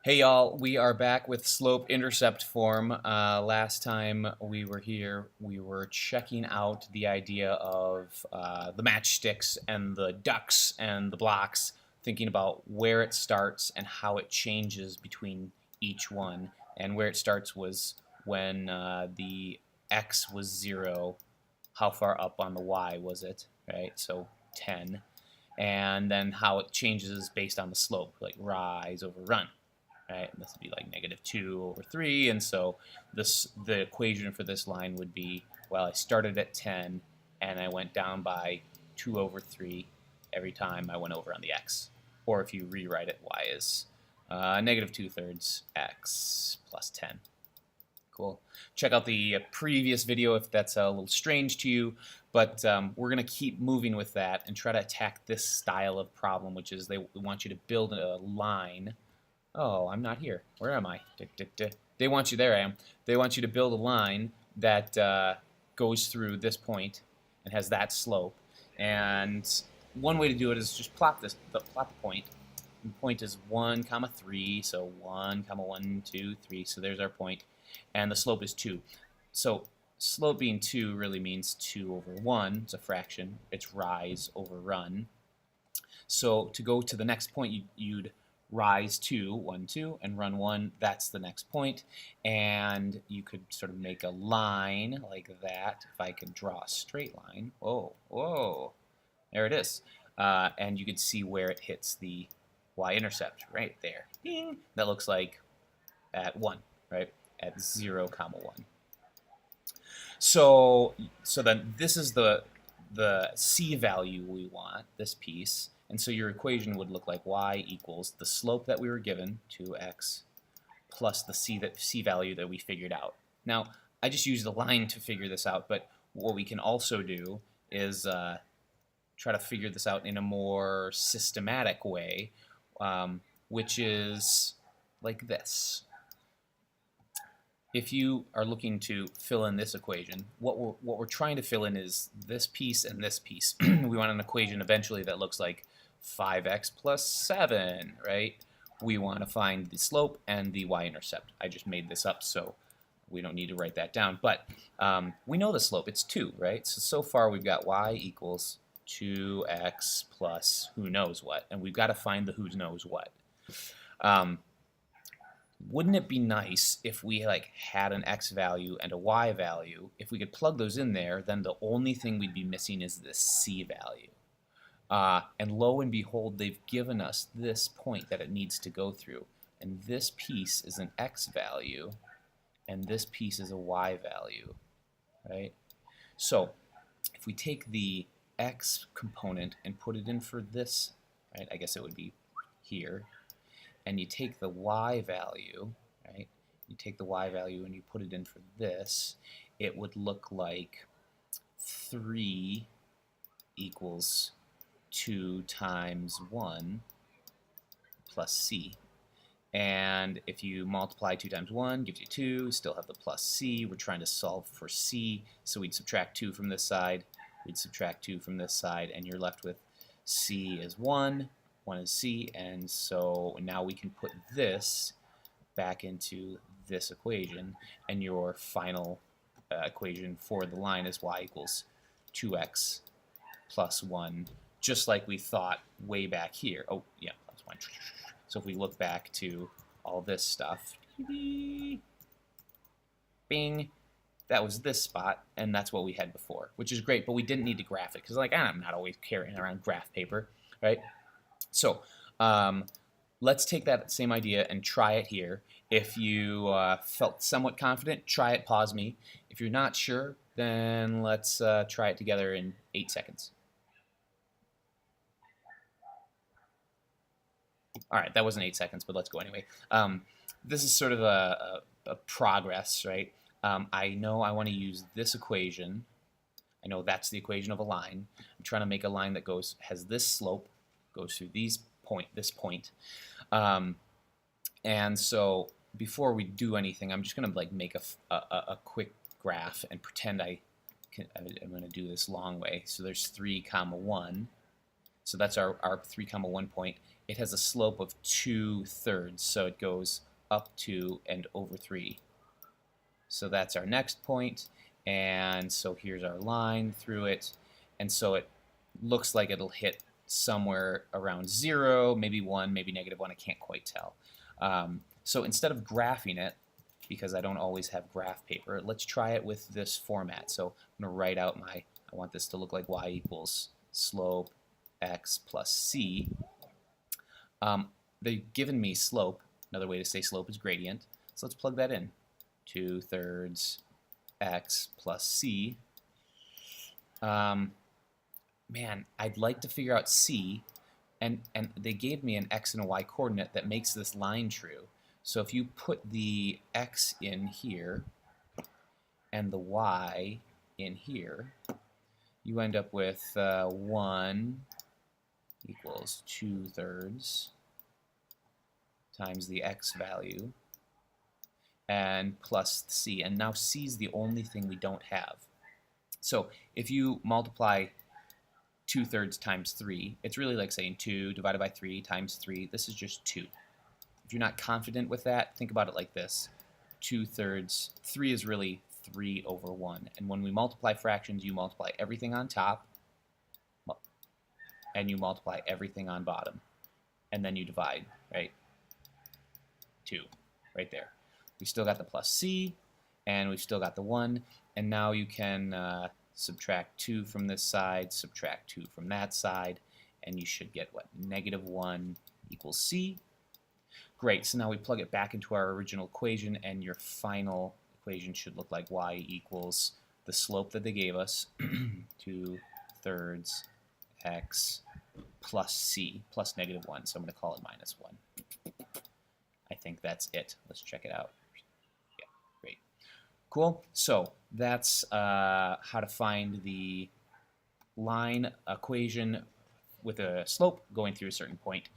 Hey y'all, we are back with slope intercept form. Last time we were here, we were checking out the idea of the matchsticks and the ducks and the blocks, thinking about where it starts and how it changes between each one. And where it starts was when the x was 0, how far up on the y was it, right? So 10. And then how it changes based on the slope, like rise over run. Right? And this would be like -2/3, and so the equation for this line would be, well, I started at 10 and I went down by 2/3 every time I went over on the x. Or if you rewrite it, y is -2/3 x plus 10. Cool. Check out the previous video if that's a little strange to you, but we're going to keep moving with that and try to attack this style of problem, which is they want you to build a line. Oh, I'm not here. Where am I? They want you, there I am. They want you to build a line that goes through this point and has that slope. And one way to do it is just plot the point. And the point is 1, 3, so 1, 1, 2, 3. So there's our point. And the slope is 2. So slope being 2 really means 2/1. It's a fraction. It's rise over run. So to go to the next point, you'd rise 2, 1, 2, and run 1. That's the next point. And you could sort of make a line like that. If I could draw a straight line. Whoa, whoa. There it is. And you could see where it hits the y-intercept right there. Ding. That looks like at 1, right? At 0, 1. So then this is the c value we want, this piece. And so your equation would look like y equals the slope that we were given, 2x, plus the c value that we figured out. Now, I just used a line to figure this out, but what we can also do is try to figure this out in a more systematic way, which is like this. If you are looking to fill in this equation, what we're trying to fill in is this piece and this piece. We want an equation eventually that looks like 5x plus 7, right? We want to find the slope and the y-intercept. I just made this up, so we don't need to write that down. But we know the slope. It's 2, right? So far we've got y equals 2x plus who knows what, and we've got to find the who knows what. Wouldn't it be nice if we had an x value and a y value? If we could plug those in there, then the only thing we'd be missing is the c value. And lo and behold, they've given us this point that it needs to go through. And this piece is an x value, and this piece is a y value, right? So if we take the x component and put it in for this, right, I guess it would be here, and you take the y value, right? You take the y value and you put it in for this, it would look like 3 equals 2 times 1 plus c. And if you multiply 2 times 1, gives you 2, still have the plus c. We're trying to solve for c, so we'd subtract 2 from this side, we'd subtract 2 from this side, and you're left with c is 1 is c, and so now we can put this back into this equation, and your final equation for the line is y equals 2x plus 1, just like we thought way back here. Oh, yeah, plus 1. So if we look back to all this stuff, bing, that was this spot, and that's what we had before, which is great, but we didn't need to graph it, because I'm not always carrying around graph paper, right? So let's take that same idea and try it here. If you felt somewhat confident, try it, pause me. If you're not sure, then let's try it together in 8 seconds. All right, that wasn't 8 seconds, but let's go anyway. This is sort of a progress, right? I know I want to use this equation. I know that's the equation of a line. I'm trying to make a line that has this slope, goes through this point. And so before we do anything, I'm just going to make a quick graph and pretend I'm going to do this long way. So there's 3, 1. So that's our 3, 1 point. it has a slope of 2/3, so it goes up 2 and over 3. So that's our next point, and so here's our line through it, and so it looks like it'll hit somewhere around 0, maybe 1, maybe -1, I can't quite tell. So instead of graphing it, because I don't always have graph paper, let's try it with this format. So I'm going to write out I want this to look like y equals slope x plus c. They've given me slope. Another way to say slope is gradient. So let's plug that in. 2/3 x plus c. Man, I'd like to figure out c, and they gave me an x and a y coordinate that makes this line true. So if you put the x in here and the y in here, you end up with 1 equals 2/3 times the x value and plus c. And now c is the only thing we don't have. So if you multiply 2/3 times 3, it's really like saying 2 divided by 3 times 3. This is just 2. If you're not confident with that, think about it like this. 2/3, 3 is really 3/1. And when we multiply fractions, you multiply everything on top, and you multiply everything on bottom. And then you divide, right? 2, right there. We still got the plus c, and we've still got the 1. And now you can subtract 2 from this side, subtract 2 from that side, and you should get what? -1 equals c. Great, so now we plug it back into our original equation, and your final equation should look like y equals the slope that they gave us, 2/3 x plus c, plus -1, so I'm going to call it -1. I think that's it. Let's check it out. Yeah, great. Cool, so that's how to find the line equation with a slope going through a certain point.